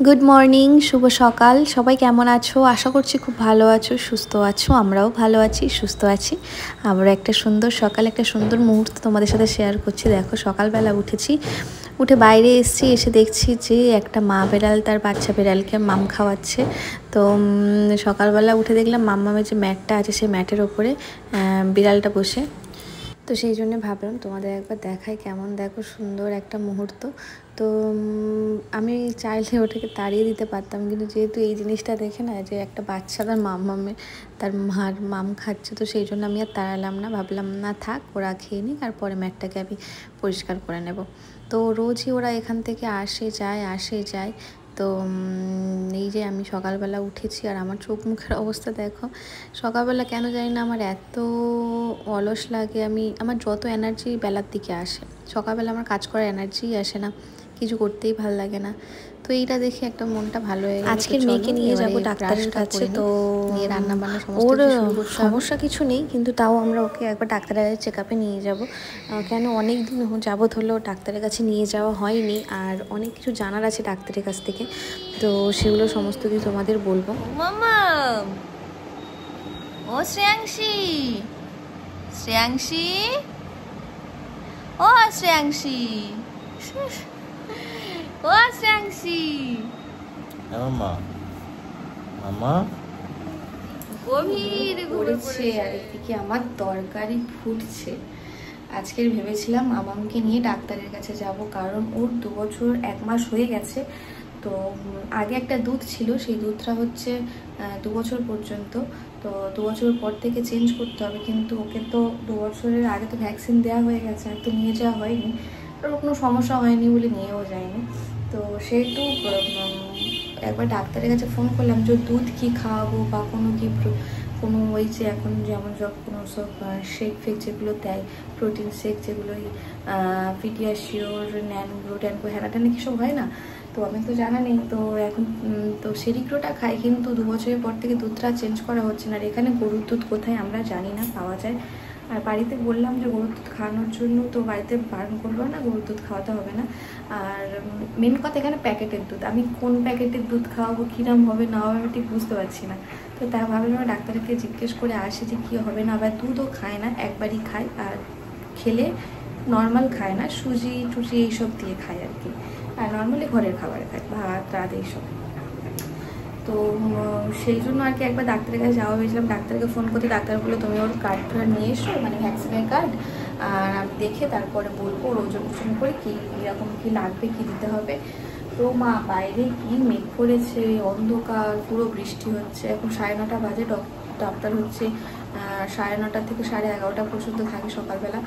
Good morning, শুভ সকাল। সবাই কেমন আছো? আশা করছি খুব ভালো আছো, সুস্থ আছো। আমরাও ভালো আছি, সুস্থ আছি। আমরা একটা সুন্দর সকাল, একটা সুন্দর মুহূর্ত তোমাদের সাথে শেয়ার করছি। দেখো, সকালবেলা উঠেছি, উঠে বাইরে এসেছি, এসে দেখছি যে একটা মা বেড়াল তার বাচ্চা বেড়ালকে মাম খাওয়াচ্ছে। তো সকালবেলা উঠে দেখলাম মাম্মামের যে ম্যাটটা আছে সেই ম্যাটের ওপরে বিড়ালটা বসে। তো সেই জন্য ভাবলাম তোমাদের একবার দেখাই কেমন, দেখো সুন্দর একটা মুহূর্ত। তো আমি চাইলে ওটাকে তাড়িয়ে দিতে পারতাম, কিন্তু যেহেতু এই জিনিসটা দেখে না যে একটা বাচ্চা তার মামে তার মার মাম খাচ্ছে, তো সেই জন্য আমি আর তাড়ালাম না। ভাবলাম না থাক, ওরা খেয়ে নিক, আর পরে ম্যাটটাকে আমি পরিষ্কার করে নেব। তো রোজই ওরা এখান থেকে আসে যায়। তো এই যে আমি সকালবেলা উঠেছি আর আমার চোখ মুখের অবস্থা দেখো। সকালবেলা কেন জানি না আমার এত অলস লাগে, আমার যত এনার্জি বেলার দিকে আসে, সকালবেলা আমার কাজ করার এনার্জিই আসে না, কিছু করতেই ভালো লাগে না। তো এইটা দেখে একটা মনটা ভালো হয়ে গেল। আজকের মেয়েকে নিয়ে যাব ডাক্তারের কাছে, তো নিয়ে রান্না বান্না ওর সমস্যা কিছু নেই, কিন্তু তাও আমরা ওকে একবার ডাক্তারের চেক আপে নিয়ে যাব। কেন অনেক দিন যাবত হলো ডাক্তারের কাছে নিয়ে যাওয়া হয়নি, আর অনেক কিছু জানার আছে ডাক্তারের কাছ থেকে, তো সেগুলো সমস্ত কিছু তোমাদের বলবো। মামা, ও শ্রেয়াংশী, শ্রেয়াংশী, ও শ্রেয়াংশী, ও শ্রেয়াংশী, মামা মামা গভীর পড়েছে, আর এদিকে আমার তরকারি ফুটছে। আজকের ভেবেছিলাম মামামকে নিয়ে ডাক্তারের কাছে যাব, কারণ ওর 2 বছর 1 মাস হয়ে গেছে। তো আগে একটা দুধ ছিল, সেই দুধটা হচ্ছে 2 বছর পর্যন্ত। তো 2 বছর পর থেকে চেঞ্জ করতে হবে, কিন্তু ওকে তো 2 বছরের আগে তো ভ্যাকসিন দেওয়া হয়ে গেছে, আর তো নিয়ে যাওয়া হয়নি, আর কোনো সমস্যা হয়নি বলে নিয়েও যায়নি। তো সেহেতু একবার ডাক্তারের কাছে ফোন করলাম যে দুধ কি খাওয়াবো, বা কোনো ওই যে এখন যেমন সব কোনো সব শেক ফেক যেগুলো দেয়, প্রোটিন শেক যেগুলো পিডিয়াশিওর, ন্যানগ্রো, ট্যানগ্রো, হ্যানাটা নাকি সব হয় না, তো আমি তো জানা নেই। তো এখন তো সেরিগ্রোটা খাই, কিন্তু 2 বছরের পর থেকে দুধটা চেঞ্জ করা হচ্ছে না। আর এখানে গরুর দুধ কোথায় আমরা জানি না পাওয়া যায়। আর বাড়িতে বললাম যে গরুর দুধ খাওয়ানোর জন্য, তো বাড়িতে বারণ করলো না, গরুর দুধ খাওয়াতে হবে না। আর মেন কথা এখানে প্যাকেটের দুধ, আমি কোন প্যাকেটের দুধ খাওয়াবো, কিরম হবে না হবে আমি ঠিক বুঝতে পারছি না। তো তা ভাবলাম ডাক্তারকে জিজ্ঞেস করে আসি যে কী হবে না। আবার দুধও খায় না, একবারই খায়, আর খেলে নর্মাল খায় না, সুজি টুজি এইসব দিয়ে খায় আর কি, আর নর্মালি ঘরের খাবার খায়, ভাত রাত এইসব। তো সেই জন্য আর কি একবার ডাক্তারের কাছে যাওয়া হয়েছিলাম। ডাক্তারকে ফোন করতে ডাক্তার বললো তুমি ওর কার্ডটা নিয়ে এসো, মানে ভ্যাকসিনের কার্ড, আর আমি দেখে তারপরে বলবো ওর ওজন করে কী এরকম কী লাগবে, কী দিতে হবে। তো মা বাইরে কি মেঘ পড়েছে, অন্ধকার, পুরো বৃষ্টি হচ্ছে। এখন 9:30 বাজে, ডাক্তার হচ্ছে 9:30 থেকে 11:30 পর্যন্ত থাকে সকালবেলা।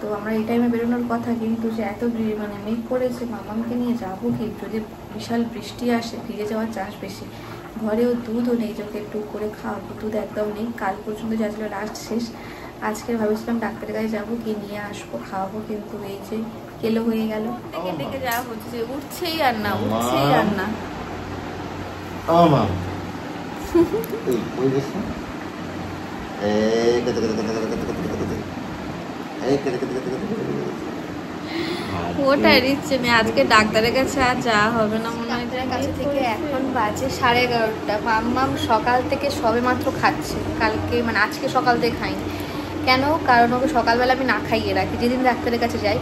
তো আমরা এই টাইমে বেরোনোর কথা, কিন্তু যে এত মানে মেঘ পড়েছে, মামাকে নিয়ে যাবো কি, যদি বিশাল বৃষ্টি আসে ভিজে যাওয়ার চান্স বেশি। ঘরেও দুধও নেই যে ওকে একটু করে খাওয়াবো, দুধ একদম নেই। কাল পর্যন্ত যা ছিল লাস্ট শেষ। আজকে ভাবেছিলাম ডাক্তারের কাছে যাবো, কি নিয়ে আসবো খাওয়াবো, কিন্তু এই যে কেলো হয়ে গেল। দেখে দেখে যা হচ্ছে, উঠছেই আর না, উঠছেই আর না। ওটাই দিচ্ছে মেয়ে, আজকে ডাক্তারের কাছে আর যাওয়া হবে না মনে হয়। ডাক্তারের কাছে থেকে এখন বাজে 11:30। মাম্মাম সকাল থেকে সবে মাত্র খাচ্ছে, কালকে মানে আজকে সকাল থেকে খাইনি। কেন? কারণ ওকে সকালবেলা আমি না খাইয়ে রাখি যেদিন ডাক্তারের কাছে যাই।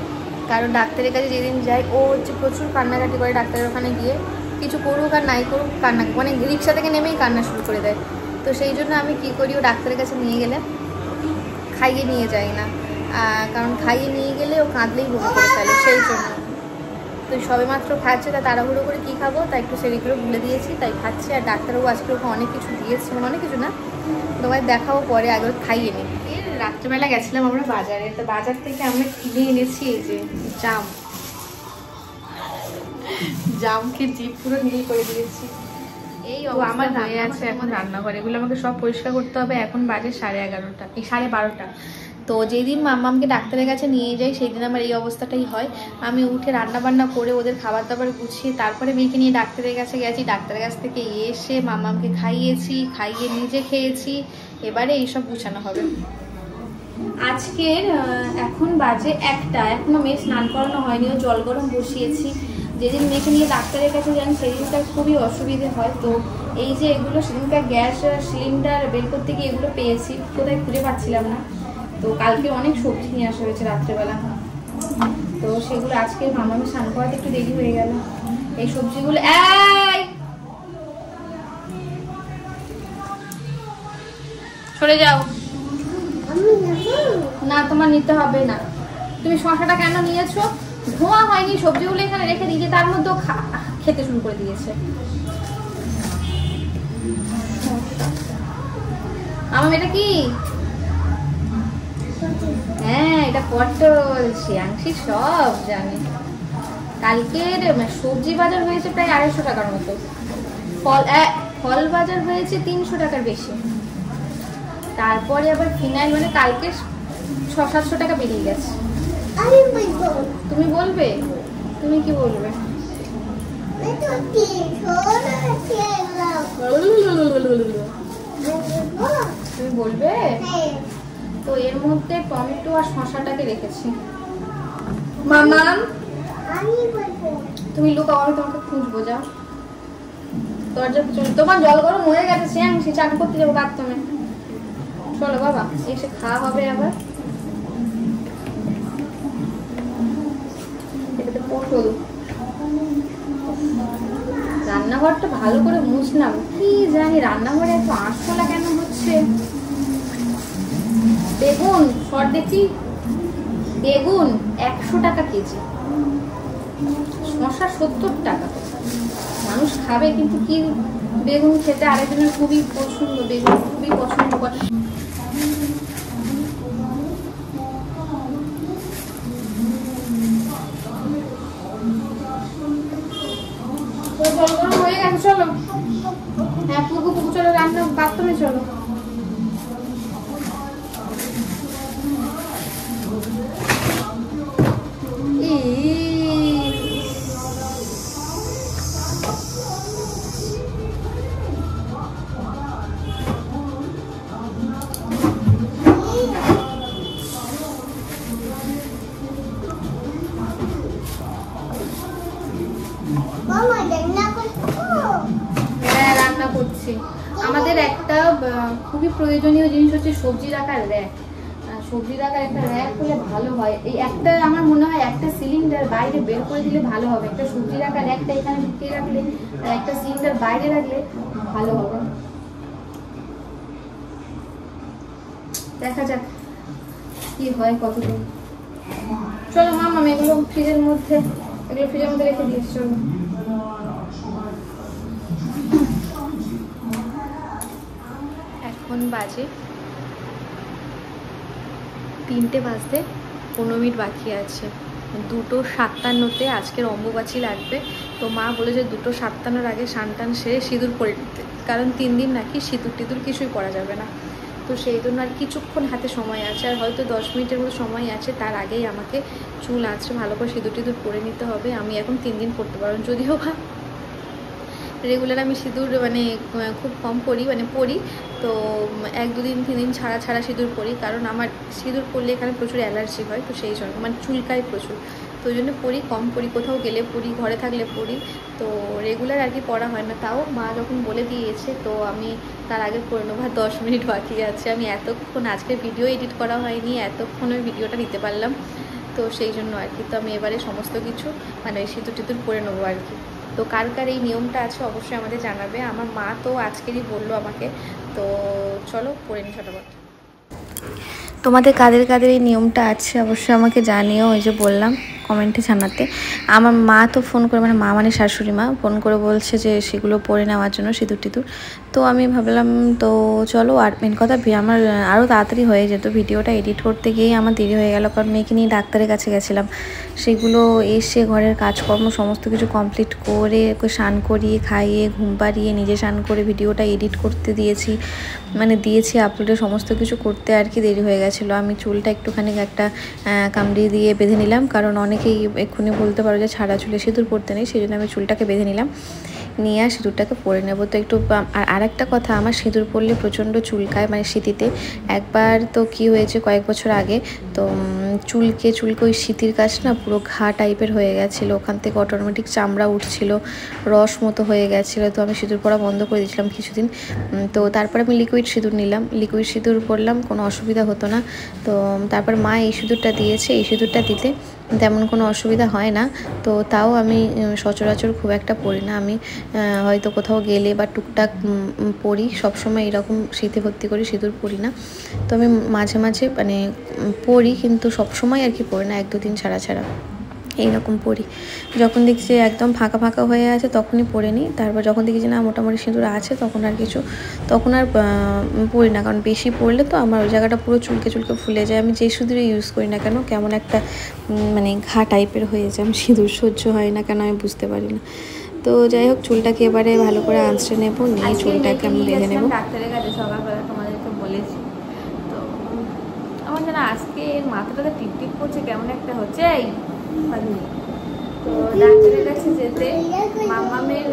কারণ ডাক্তারের কাছে যেদিন যাই ও হচ্ছে প্রচুর কান্নাকাটি করে, ডাক্তারের ওখানে গিয়ে কিছু করুক আর নাই করুক কান্না, মানে রিক্সা থেকে নেমেই কান্না শুরু করে দেয়। তো সেই জন্য আমি কি করি, ও ডাক্তারের কাছে নিয়ে গেলে খাইয়ে নিয়ে যাই না, কারণ খাইয়ে নিয়ে গেলে ও কাঁদলেই বমি করে ফেলে, সেই জন্য। তো সবে মাত্র খাচ্ছে, তা তাড়াহুড়ো করে কী খাবো, তাই একটু সেরিগুলো ভুলে দিয়েছি, তাই খাচ্ছে। আর ডাক্তারবাবু আজকে ওকে অনেক কিছু দিয়েছে, মানে অনেক কিছু না, তোমায় দেখাবো পরে, আগে খাইয়ে নিই। রাত্রেবেলা গেছিলাম আমরা বাজারে, তো বাজার থেকে আমরা কিনে এনেছি এই যে জামকে জিপ পুরো নীল করে দিয়েছি। এই আমার হয়ে আছে এখন রান্নাঘর, এগুলো আমাকে সব পরিষ্কার করতে হবে। এখন বাজে 11:30, 12:30। তো যেদিন মাম্মামকে ডাক্তারের কাছে নিয়ে যাই সেই দিন আমার এই অবস্থাটাই হয়। আমি উঠে রান্না বান্না করে ওদের খাবার দাবার গুছিয়ে তারপরে মেয়েকে নিয়ে ডাক্তারের কাছে গেছি। ডাক্তারের কাছ থেকে এসে মাম্মামকে খাইয়েছি, খাইয়ে নিজে খেয়েছি, এবারে এইসব গুছানো হবে। আজকের এখন বাজে 1টা, এখনো মেয়ে স্নান করানো হয়নি, ও জল গরম বসিয়েছি। যেদিন মেয়েকে নিয়ে ডাক্তারের কাছে যান সেদিনটা খুবই অসুবিধে হয়। তো এই যে এগুলো সেদিনকার গ্যাস সিলিন্ডার বের করতে গিয়ে এগুলো পেয়েছি, কোথায় খুঁজে পাচ্ছিলাম না। তো কালকে অনেক সবজি নিয়ে আসা হয়েছে রাত্রেবেলা, তো সেগুলো আজকে মামাকে স্নান করাতে একটু দেরি হয়ে গেল। এই সবজিগুলো সরে যাও, না তোমার নিতে হবে না। তুমি শশাটা কেন নিয়েছো? ধোয়া হয়নি, সবজিগুলো এখানে রেখে দিয়েছে, তার মধ্যেও খেতে শুরু করে দিয়েছে। আমার এটা কি? হ্যাঁ এটা পটল, শ্রেয়াংশী সব জানে। কালকের সবজি বাজার হয়েছে প্রায় 250 টাকার মতো, ফল বাজার হয়েছে 300 টাকার বেশি। তারপরে আবার ফিনাইল, মানে কালকে 600-700 টাকা বেরিয়ে গেছে। তুমি বলবে? তুমি কি বলবে? তুমি বলবে? তো এর মধ্যে টমেটো আর শশাটাকে রেখেছি। মামাম তুমি লুকাও, আমি তোমাকে খুঁজবো। যাও দরজা, তোমার জল গরম হয়ে গেছে, সে চান করতে যাবো বাথরুমে। চলো বাবা, এসে খাওয়া হবে আবার। পটল, রান্নাঘরটা ভালো করে মুছলাম, কি জানি রান্নাঘরে এত আরশোলা কেন হচ্ছে। বেগুন শর্ট দেখছি, বেগুন 100 টাকা কেজি, শসা 70 টাকা। মানুষ খাবে কিন্তু কি, বেগুন খেতে আরেকজনের খুবই পছন্দ, বেগুন খুবই পছন্দ করে। জল গরম হয়ে গেছে, চলো। হ্যাঁ পুকু চলো, রান্না বাথরুমে চলো। রান্না করছি। আমাদের একটা খুবই প্রয়োজনীয় জিনিস হচ্ছে সবজি রাখার র্যাক। সবজি রাখার একটা র্যাক হলে ভালো হয়। এই একটা আমার মনে হয় একটা সিলিন্ডার বাইরে বের করে দিলে ভালো হবে। একটা সবজি রাখার র্যাকটা এখানে ঢুকিয়ে রাখলে, একটা সিলিন্ডার বাইরে রাখলে ভালো হবে। দেখা যাক কি হয় কতদিন। চলো মামা, এগুলো ফ্রিজের মধ্যে রেখে দিয়েছি। চলো এখন বাজে 3টে বাজতে 15 মিনিট বাকি আছে। 2:57-তে আজকের অম্বুবাচী লাগবে। তো মা বলেছে 2:57-র আগে স্নান সেরে সিঁদুর পরে নিতে, কারণ 3 দিন নাকি সিঁদুর টিঁদুর কিছুই পরা যাবে না। তো সেই জন্য আর কিছুক্ষণ হাতে সময় আছে, আর হয়তো 10 মিনিটের মতো সময় আছে। তার আগেই আমাকে চুল আঁচড়ে ভালো করে সিঁদুর টিঁদুর পরে নিতে হবে। আমি এখন 3 দিন পরতে পারবো, যদিও বা রেগুলার আমি সিঁদুর মানে খুব কম পরি, তো 1-2 দিন 3 দিন ছাড়া সিঁদুর পরি, কারণ আমার সিঁদুর পরলে এখানে প্রচুর অ্যালার্জি হয়। তো সেই জন্য মানে চুলকায় প্রচুর, তো ওই জন্য কম পরি, কোথাও গেলে পরি, ঘরে থাকলে পরি। তো রেগুলার আর কি পড়া হয় না। তাও মা যখন বলে দিয়েছে তো আমি তার আগে পরে নেবো। 10 মিনিট বাকি আছে। আমি এতক্ষণ, আজকে ভিডিও এডিট করা হয়নি, এতক্ষণ ওই ভিডিওটা নিতে পারলাম, তো সেই জন্য আর কি। তো আমি এবারে সমস্ত কিছু মানে সিঁদুর টিঁদুর পরে নেবো আর কি। তো কার কার এই নিয়মটা আছে অবশ্যই আমাদের জানাবে। আমার মা তো আজকেরই বললো আমাকে। তো চলো পরে নি ফটাফট। তোমাদের কাদের কাদের এই নিয়মটা আছে অবশ্যই আমাকে জানিও। ওই যে বললাম কমেন্টে জানাতে। আমার মা তো ফোন করে, মানে মা মানে শাশুড়ি মা ফোন করে বলছে যে সেগুলো পরে নেওয়ার জন্য সিঁদুর টিঁদুর। তো আমি ভাবলাম তো চলো। আর মেন কথা আমার আরও তাড়াতাড়ি হয়ে যেত, ভিডিওটা এডিট করতে গিয়েই আমার দেরি হয়ে গেল, কারণ মেয়েকে নিয়ে ডাক্তারের কাছে গেছিলাম। সেগুলো এসে ঘরের কাজকর্ম সমস্ত কিছু কমপ্লিট করে ওকে স্নান করিয়ে খাইয়ে ঘুম পাড়িয়ে নিজে স্নান করে ভিডিওটা এডিট করতে দিয়েছি, আপলোডে সমস্ত কিছু করতে আর কি দেরি হয়ে গেছিলো। আমি চুলটা একটুখানি একটা কামড়ি দিয়ে বেঁধে নিলাম, কারণ অনেকেই এক্ষুনি বলতে পারো যে ছাড়া চুলে সিঁদুর পরতে নেই, সেই জন্য আমি চুলটাকে বেঁধে নিলাম, নিয়ে আর সিঁদুরটাকে পরে নেব। তো একটু আর একটা কথা, আমার সিঁদুর পরলে প্রচণ্ড চুলকায়, মানে শীতিতে। একবার তো কি হয়েছে কয়েক বছর আগে, তো চুলকে ওই শীতের কাছ না পুরো ঘা টাইপের হয়ে গেছিলো, ওখান থেকে অটোমেটিক চামড়া উঠছিল, রস মতো হয়ে গেছিলো। তো আমি সিঁদুর পরা বন্ধ করে দিয়েছিলাম কিছুদিন। তো তারপর আমি লিকুইড সিঁদুর নিলাম, লিকুইড সিঁদুর পরলাম, কোনো অসুবিধা হতো না। তো তারপর মা এই সিঁদুরটা দিয়েছে, এই সিঁদুরটা দিতে তেমন কোনো অসুবিধা হয় না। তো তাও আমি সচরাচর খুব একটা পরি না, আমি হয়তো কোথাও গেলে বা টুকটাক পরি, সবসময় এরকম শীতে ভর্তি করে সিঁদুর পরি না। তো আমি মাঝে মাঝে মানে পরি, কিন্তু সবসময় আর কি পরি না, 1-2 দিন ছাড়া এইরকম পরি। যখন দেখছি একদম ফাঁকা ফাঁকা হয়ে আছে তখনই পরে নিই। তারপর যখন দেখি যে না মোটামুটি সিঁদুর আছে তখন আর পরি না, কারণ বেশি পরলে তো আমার ওই জায়গাটা পুরো চুলকে ফুলে যায়। আমি যে সিঁদুরই ইউজ করি না কেন কেমন একটা মানে ঘা টাইপের হয়ে যায়, আমি সিঁদুর সহ্য হয় না কেন আমি বুঝতে পারি না। তো যাই হোক, চুলটাকে এবারে ভালো করে আঁচড়ে নেবো, নিয়ে চুলটাকে আমি বেঁধে নেবো। ডাক্তারের কাছে সকালবেলা তোমাদেরকে বলেছি, তো আমার যেন আজকে মাথাটাতে টিপ করছে, কেমন একটা হচ্ছে। তো ডাক্তারের কাছে যেতে মামামের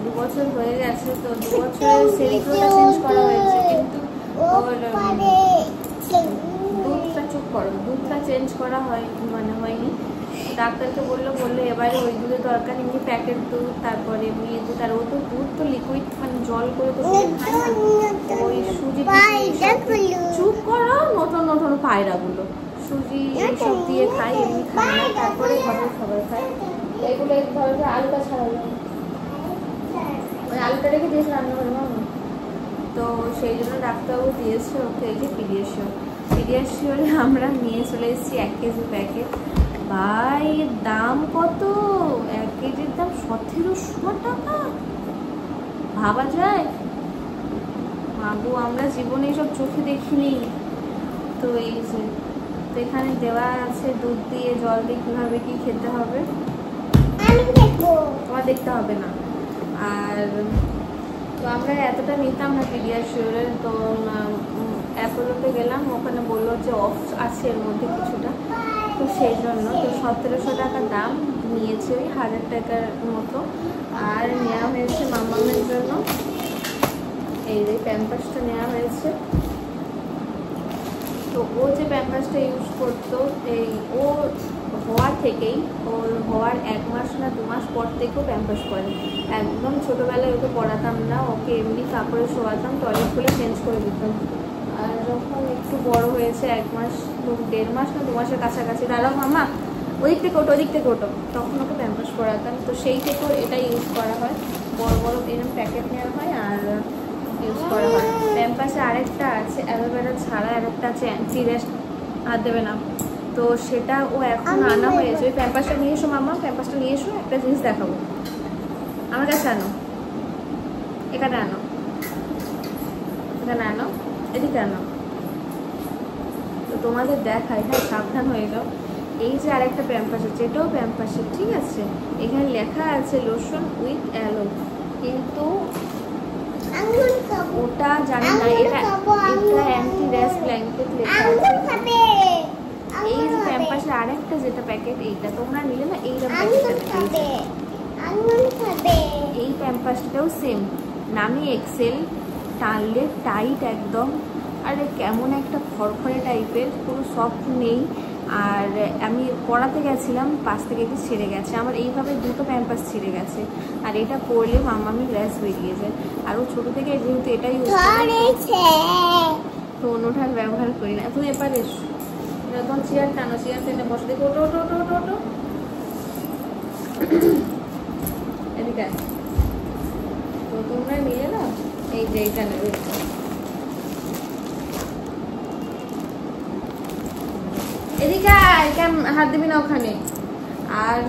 2 বছর হয়ে গেছে, তো 2 বছরের সেরিক্রোটা চেঞ্জ করা হয়েছে, কিন্তু ওর দুধটা চেঞ্জ করা হয়নি। ডাক্তারকে বললো এবারে ওই দুধের দরকার, এমনি প্যাকেট দুধ, তারপরে এমনি দুধ, আর ও তো দুধ তো লিকুইড মানে জল করে তো খায় না, ওই সুজি চুপ করো, নতুন পায়রাগুলো সুজি এইসব দিয়ে খাই, এমনি খায় না। তারপরে ঘরের খাবার খায়, এগুলো ধরো যে আলুটা ছাড়ালো, ওই আলুটা রেখে দিয়েছে রান্নাঘরে মামা, তো সেই জন্য ডাক্তারবাবু দিয়েছে ওকে এই যে পিডিয়াশিওরে আমরা নিয়ে চলে এসেছি 1 কেজি প্যাকেট। ভাই দাম কত, 1 কেজির দাম 1700 টাকা, ভাবা যায়? মাগো, আমরা জীবনে এইসব চোখে দেখিনি। তো এই যে তো এখানে দেওয়া আছে দুধ দিয়ে জল দিয়ে কীভাবে কী খেতে হবে, তোমার দেখতে হবে না। আর তো আমরা এতটা নিতাম না পিডিয়াশিওরের, তো অ্যাপোলোতে গেলাম, ওখানে বললো যে অফ আছে এর মধ্যে কিছুটা, তো সেই জন্য তো 1700 টাকা দাম নিয়েছে, ওই 1000 টাকার মতো। আর নেওয়া হয়েছে মামামের জন্য এই যে প্যাম্পাসটা নেওয়া হয়েছে। তো ও যে প্যাম্পাসটা ইউজ করতো, এই ও হওয়ার 1 মাস না 2 মাস পর থেকেও প্যাম্পাস পরে। একদম ছোটোবেলায় ওকে পড়াতাম না, ওকে এমনি কাপড়ে শোয়াতাম, টয়লেট খুলে চেঞ্জ করে দিতাম। আর যখন একটু বড় হয়েছে 1 মাস 1.5 মাস না 2 মাসের কাছাকাছি, দাঁড়াও মামা, ওদিক থেকে ওটো, তখন ওকে প্যাম্পাস পরাতাম। তো সেই থেকেও এটা ইউজ করা হয়, বড় এরকম প্যাকেট নেওয়া হয় আর ইউজ করা হয়। প্যাম্পাসে আরেকটা আছে অ্যালোভেরা ছাড়া, আরেকটা আছে অ্যান্টি র্যাশ, আর দেবে না, তো সেটা ও এখন আনা হয়েছে। ওই প্যাম্পাসটা নিয়ে এসো মামা, প্যাম্পাসটা নিয়ে এসো, একটা জিনিস দেখাবো, আমার কাছে আনো, এখানে আনো, এদিকে আনো, তো তোমাদের দেখাই। হ্যাঁ, সাবধান হয়ে যাও। এই যে আরেকটা প্যাম্পাস আছে, এটাও প্যাম্পাসের, ঠিক আছে, এখানে লেখা আছে লোশন উইথ অ্যালো, কিন্তু ওটা জানি না, এটা অ্যান্টি র্যাশ ব্ল্যাঙ্কেট লেখা আছে। এই যে প্যাম্পাসের আরেকটা যেটা প্যাকেট, এইটা তোমরা নিলে না, এইরকম এই প্যাম্পাসটাও সেম, নামি এক্সেল, টানলে টাইট একদম, আর কেমন একটা খড়খড়ে টাইপের, কোনো সফট নেই। আর আমি পড়াতে গেছিলাম, পাশ থেকে একটু ছেড়ে গেছে, আমার এইভাবে 2টো প্যাম্পাস ছিঁড়ে গেছে। আর এটা পরলে মামামি র্যাশ বেরিয়ে যায়। আর ও ছোটো থেকে যেহেতু এটাই ইউজ করেছে, তো অন্যটা ব্যবহার করি না। তুমি এপারে এসো, তখন চেয়ার টানো, চেয়ার টেনে বসে, দেখো ওটো এদিকে। তো তোমরা নিয়ে না, এই যে এইটা নেবে, এদিকে হাত দিবি না ওখানে। আর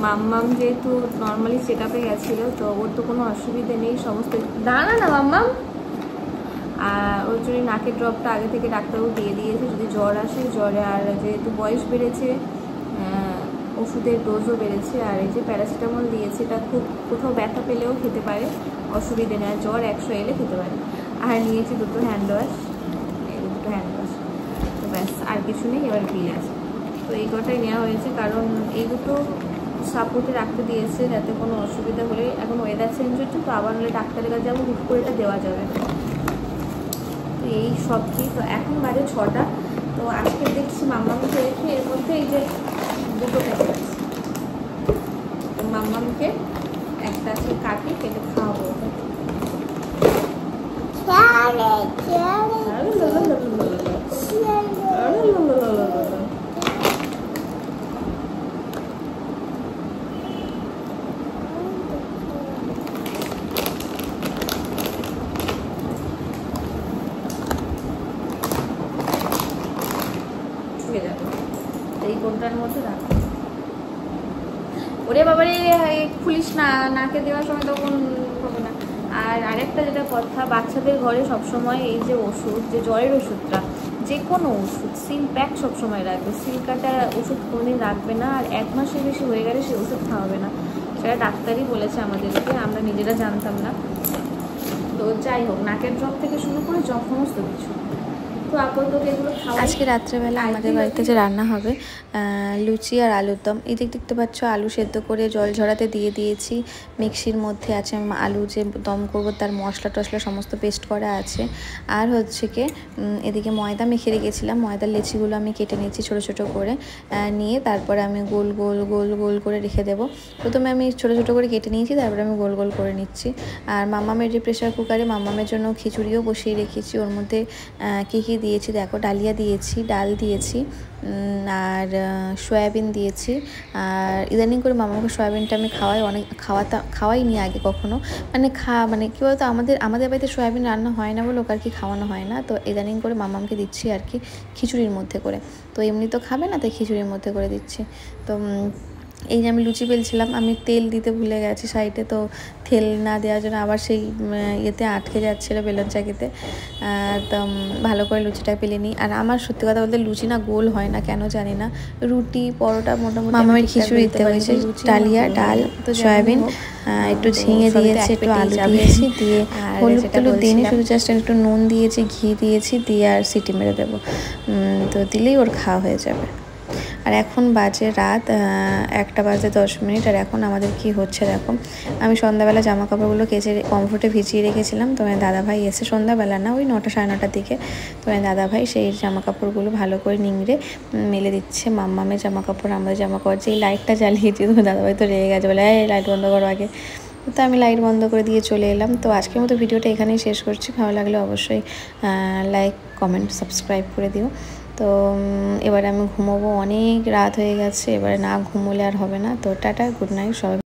মাম্মাম যেহেতু নর্মালি চেক আপে গেছিলো, তো ওর তো কোনো অসুবিধে নেই, সমস্ত দাঁড়া না মাম্মাম। আর ওর জন্য নাকের ড্রপটা আগে থেকে ডাক্তারবাবু দিয়ে দিয়েছে, যদি জ্বর আসে জ্বরে, আর যেহেতু বয়স বেড়েছে ওষুধের ডোজও বেড়েছে। আর এই যে প্যারাসিটামল দিয়েছে, এটা খুব কোথাও ব্যথা পেলেও খেতে পারে, অসুবিধে নেই, জ্বর 100 এলে খেতে পারে। আর নিয়েছি 2টো হ্যান্ড ওয়াশ, তো ব্যাস আর কিছু নেই, এবার বিল আছে। তো এই কটাই নেওয়া হয়েছে, কারণ এই দুটো সাপোর্টে রাখতে দিয়েছে, যাতে কোনো অসুবিধা হলে, এখন ওয়েদার চেঞ্জ হচ্ছে তো, আবার হলে ডাক্তারের কাছে যাবো, হুট করে এটা দেওয়া যাবে। তো এই সব কি, তো এখন বাজে 6টা, তো আজকে দেখছি মাম্মামকে রেখে এর মধ্যে এই যে দুটো প্যাকেট আছে, মাম্মামকে একটা আছে কাটি কেটে খাওয়াবো। এই কোনটার মধ্যে রাখো। ওরে বাবারে খুলিস না, নাকে দেওয়ার সময় তখন হবে না। আর আরেকটা যেটা কথা, বাচ্চাদের ঘরে সবসময় এই যে ওষুধ, যে জ্বরের ওষুধটা, যে কোনো ওষুধ সিল প্যাক সবসময় রাখবে। সিল কাটা ওষুধ কোনোদিন রাখবে না, আর 1 মাসের বেশি হয়ে গেলে সে ওষুধ খাওয়াবে না। সেটা ডাক্তারই বলেছে আমাদেরকে, আমরা নিজেরা জানতাম না। তো যাই হোক, নাকের ড্রপ থেকে শুরু করে সমস্ত কিছু। তো আপাতত এগুলো খাওয়া। আজকে রাত্রেবেলা আমাদের বাড়িতে যে রান্না হবে লুচি আর আলুর দম। এদিক দেখতে পাচ্ছ আলু সেদ্ধ করে জল ঝরাতে দিয়ে দিয়েছি। মিক্সির মধ্যে আছে আলু যে দম করব তার মশলা টশলা সমস্ত পেস্ট করা আছে। আর হচ্ছে কি এদিকে ময়দা মেখে রেখেছিলাম, ময়দার লেচিগুলো আমি কেটে নিয়েছি ছোটো ছোটো করে, নিয়ে তারপরে আমি গোল গোল গোল গোল করে রেখে দেবো। প্রথমে আমি ছোটো ছোটো করে কেটে নিয়েছি, তারপরে আমি গোল গোল করে নিচ্ছি। আর মাম্মামের যে প্রেশার কুকারে মাম্মামের জন্য খিচুড়িও বসিয়ে রেখেছি। ওর মধ্যে কী কী দিয়েছি দেখো, ডালিয়া দিয়েছি, ডাল দিয়েছি, আর সয়াবিন দিয়েছি। আর ইদানিং করে মামাকে সয়াবিনটা আমি খাওয়াইনি আগে কখনো, মানে কী বলতো আমাদের বাড়িতে সয়াবিন রান্না হয় না বলে ওকে আর কি খাওয়ানো হয় না। তো ইদানিং করে মামাকে দিচ্ছি আর কি খিচুড়ির মধ্যে করে। তো এমনি তো খাবে না, তাই খিচুড়ির মধ্যে করে দিচ্ছি। তো এই যে আমি লুচি বেলছিলাম, আমি তেল দিতে ভুলে গেছি সাইডে, তো তেল না দেওয়ার জন্য আবার সেই ইয়েতে আটকে যাচ্ছিলো বেলন চাকিতে। তো ভালো করে লুচিটা পেলে নিই। আর আমার সত্যি কথা বলতে লুচি না গোল হয় না, কেন জানি না। রুটি পরোটা মোটামুটি মামার খিচুড়ি দিতে হয়েছে, ডালিয়া ডাল সয়াবিন একটু ঝিঙে দিয়েছি, একটু আলু দিয়েছি, দিয়ে হলুদ টলুদ দিইনি, শুধু জাস্ট একটু নুন দিয়েছি, ঘি দিয়েছি, দিয়ে আর সিটি মেরে দেবো। তো দিলেই ওর খাওয়া হয়ে যাবে। আর এখন বাজে রাত 1:10। আর এখন আমাদের কি হচ্ছে দেখো, আমি সন্ধ্যাবেলা জামা কাপড়গুলো কেচে কমফোর্টে ভিজিয়ে রেখেছিলাম। তো আমার দাদাভাই এসে, সন্ধ্যাবেলা না ওই 9টা সাড়ে 9টার দিকে, তো আমার দাদাভাই সেই জামা কাপড়গুলো ভালো করে নিংড়ে মেলে দিচ্ছে। মাম্মামের জামা কাপড়, আমাদের জামা কাপড়। যে এই লাইটটা জ্বালিয়েছি, তো দাদাভাই তো রেগে গেছে, বলে এই লাইট বন্ধ করো আগে। তো আমি লাইট বন্ধ করে দিয়ে চলে এলাম। তো আজকের মতো ভিডিওটা এখানেই শেষ করছি। ভালো লাগলে অবশ্যই লাইক কমেন্ট সাবস্ক্রাইব করে দিও। তো এবারে আমি ঘুমোবো, অনেক রাত হয়ে গেছে, এবারে না ঘুমোলে আর হবে না। তো টাটা, গুড নাইট সবাই।